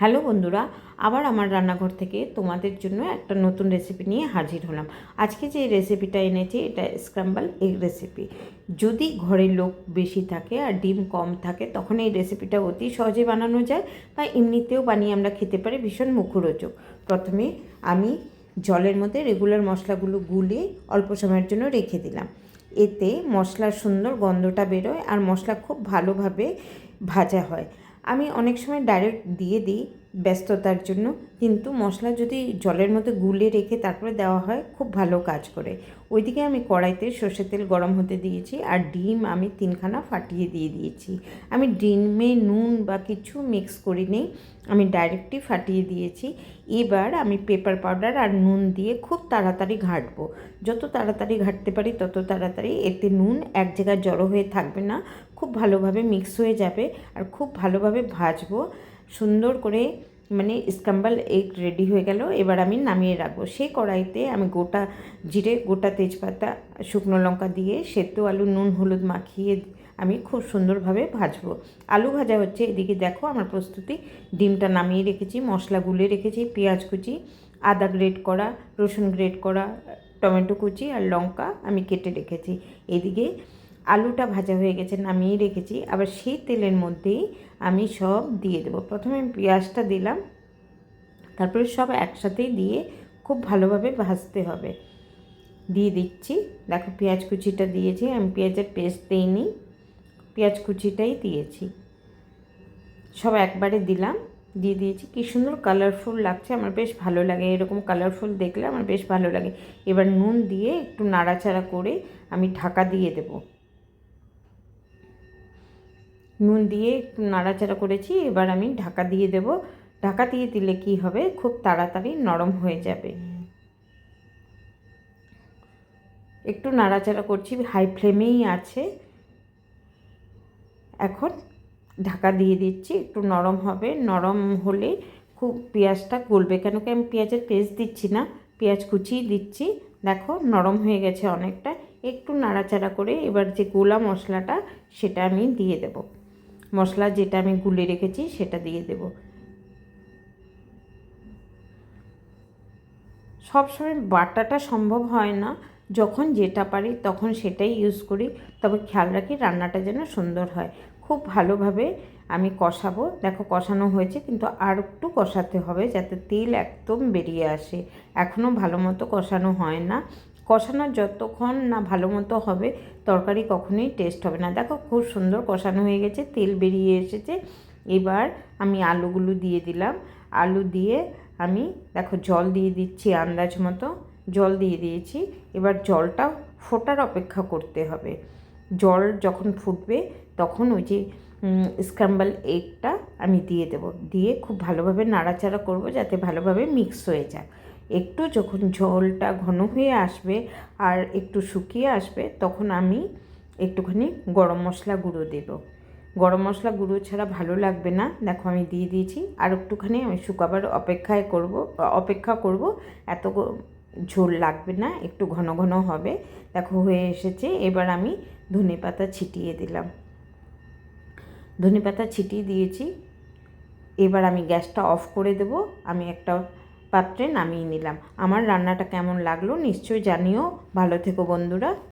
Hello বন্ধুরা, আবার আমার রান্নাঘর থেকে তোমাদের জন্য একটা নতুন রেসিপি নিয়ে হাজির হলাম। আজকে যে রেসিপিটা এনেছি এটা স্ক্র্যাম্বল এগ রেসিপি। যদি ঘরে লোক বেশি থাকে আর ডিম কম থাকে তখন এই রেসিপিটা অতি সহজে বানানো যায়, বা এমনিতেও বানিয়ে আমরা খেতে পারি, ভীষণ মুখরোচক। প্রথমে আমি জলের মধ্যে রেগুলার মশলাগুলো গুলে অল্প সময়ের জন্য রেখে দিলাম। এতে মশলার সুন্দর গন্ধটা বেরোয় আর মশলা খুব ভালোভাবে ভাজা হয়। আমি অনেক সময় ডাইরেক্ট দিয়ে দিই ব্যস্ততার জন্য, কিন্তু মশলা যদি জলের মধ্যে গুলে রেখে তারপরে দেওয়া হয় খুব ভালো কাজ করে। ওইদিকে আমি কড়াইতে সর্ষের তেল গরম হতে দিয়েছি আর ডিম আমি 3খানা ফাটিয়ে দিয়ে দিয়েছি। আমি ডিমে নুন বা কিছু মিক্স করিনি, আমি ডাইরেক্টই ফাটিয়ে দিয়েছি। এবার আমি পেপার পাউডার আর নুন দিয়ে খুব তাড়াতাড়ি ঘাঁটবো। যত তাড়াতাড়ি ঘাঁটতে পারি তত তাড়াতাড়ি, এতে নুন এক জায়গায় জড়ো হয়ে থাকবে না, খুব ভালোভাবে মিক্স হয়ে যাবে আর খুব ভালোভাবে ভাজবো সুন্দর করে। মানে স্ক্র্যাম্বল এগ রেডি হয়ে গেল। এবার আমি নামিয়ে রাখবো। সেই কড়াইতে আমি গোটা জিরে, গোটা তেজপাতা, শুকনো লঙ্কা দিয়ে সেদ্ধ আলু নুন হলুদ মাখিয়ে আমি খুব সুন্দরভাবে ভাজবো। আলু ভাজা হচ্ছে, এদিকে দেখো আমার প্রস্তুতি। ডিমটা নামিয়ে রেখেছি, মশলা গুলে রেখেছি, পেঁয়াজ কুচি, আদা গ্রেট করা, রসুন গ্রেট করা, টমেটো কুচি আর লঙ্কা আমি কেটে রেখেছি। এদিকে আলুটা ভাজা হয়ে গেছে, নামিয়ে রেখেছি। আবার সেই তেলের মধ্যেই আমি সব দিয়ে দেবো। প্রথমে পেঁয়াজটা দিলাম, তারপরে সব একসাথেই দিয়ে খুব ভালোভাবে ভাজতে হবে। দিয়ে দিচ্ছি, দেখো পেঁয়াজ কুচিটা দিয়েছি, আমি পেঁয়াজের পেস্ট দিইনি, পেঁয়াজ কুচিটাই দিয়েছি। সব একবারে দিলাম, দিয়ে দিয়েছি। কী সুন্দর কালারফুল লাগছে, আমার বেশ ভালো লাগে, এরকম কালারফুল দেখলে আমার বেশ ভালো লাগে। এবার নুন দিয়ে একটু নাড়াচাড়া করে আমি ঢাকা দিয়ে দেবো। নুন দিয়ে একটু নাড়াচাড়া করেছি, এবার আমি ঢাকা দিয়ে দেব। ঢাকা দিয়ে দিলে কি হবে, খুব তাড়াতাড়ি নরম হয়ে যাবে। একটু নাড়াচাড়া করছি, হাই ফ্লেমেই আছে। এখন ঢাকা দিয়ে দিচ্ছি, একটু নরম হবে। নরম হলে খুব পেঁয়াজটা গলবে, কেন কি আমি পেঁয়াজের পেস্ট দিচ্ছি না, পেঁয়াজ কুচিই দিচ্ছি। দেখো নরম হয়ে গেছে অনেকটা। একটু নাড়াচাড়া করে এবার যে গোলা মশলাটা সেটা আমি দিয়ে দেব। মশলা যেটা আমি গুলে রেখেছি সেটা দিয়ে দেব। সবসময় বাটাটা সম্ভব হয় না, যখন যেটা পারি তখন সেটাই ইউজ করি। তবে খেয়াল রাখি রান্নাটা যেন সুন্দর হয়। খুব ভালোভাবে আমি কষাবো। দেখো কষানো হয়েছে, কিন্তু আর একটু কষাতে হবে যাতে তেল একদম বেরিয়ে আসে। এখনও ভালো মতো কষানো হয় না। কষানো যতক্ষণ না ভালো মতো হবে তরকারি কখনোই টেস্ট হবে না। দেখো খুব সুন্দর কষানো হয়ে গেছে, তেল বেরিয়ে এসেছে। এবার আমি আলুগুলো দিয়ে দিলাম। আলু দিয়ে আমি দেখো জল দিয়ে দিচ্ছি, আন্দাজ মতো জল দিয়ে দিয়েছি। এবার জলটা ফোটার অপেক্ষা করতে হবে। জল যখন ফুটবে তখন ওই যে স্ক্র্যাম্বল এগটা আমি দিয়ে দেব। দিয়ে খুব ভালোভাবে নাড়াচাড়া করব যাতে ভালোভাবে মিক্স হয়ে যায়। একটু যখন ঝোলটা ঘন হয়ে আসবে আর একটু শুকিয়ে আসবে তখন আমি একটুখানি গরম মশলা গুঁড়ো দেব। গরম মশলা গুঁড়ো ছাড়া ভালো লাগবে না। দেখো আমি দিয়ে দিয়েছি, আর একটুখানি আমি শুকাবার অপেক্ষা করব। এত ঝোল লাগবে না, একটু ঘন ঘন হবে। দেখো হয়ে এসেছে। এবার আমি ধনেপাতা ছিটিয়ে দিলাম, ধনেপাতা ছিটিয়ে দিয়েছি। এবার আমি গ্যাসটা অফ করে দেব। আমি একটা পাত্রে নামিয়ে নিলাম। আমার রান্নাটা কেমন লাগলো নিশ্চয়ই জানিও। ভালো থেকো বন্ধুরা।